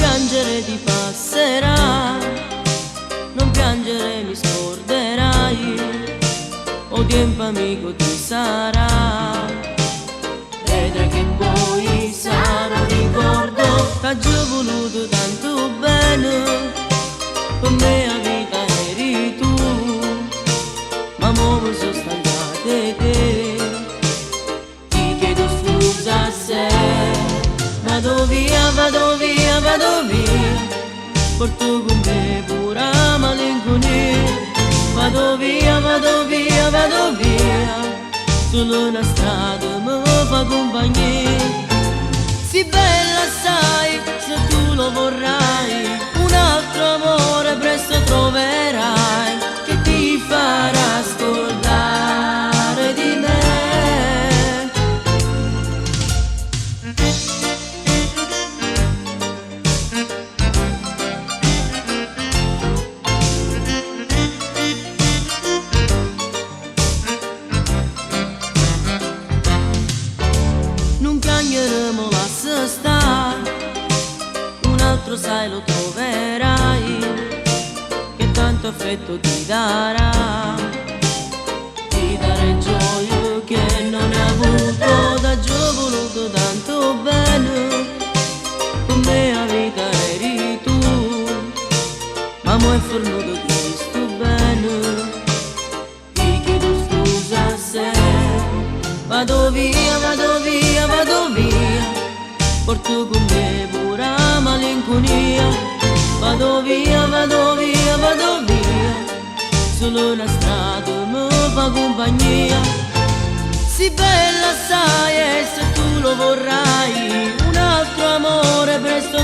piangere ti passerà, non piangere mi scorderai, o tempo amico ti sarà. Vedrai che poi sarà un ricordo, t'ha già voluto tanto bene, per me la vita eri tu, ma mo mi sono stancate te. Ti chiedo scusa se vado via, vado via, vado via, porto con me pure la malinconia. Vado via, vado via, vado via, solo una strada mi fa compagnia. Sì bella sai, se tu lo vorrai, un altro amore presto troverai, che ti farà scordare di me. Non cagneremo la sta, un altro sai lo troverai, che tanto affetto ti darà, ti darà gioia che non hai avuto, da già voluto tanto bene, con me la vita eri tu, ma mo è fornuto questo bene. Ti chiedo scusa se vado via, vado via, vado via, porto con me pure la malinconia. Vado via, vado via, vado via, solo una strada mi fa compagnia. Sì bella sai, e se tu lo vorrai, un altro amore presto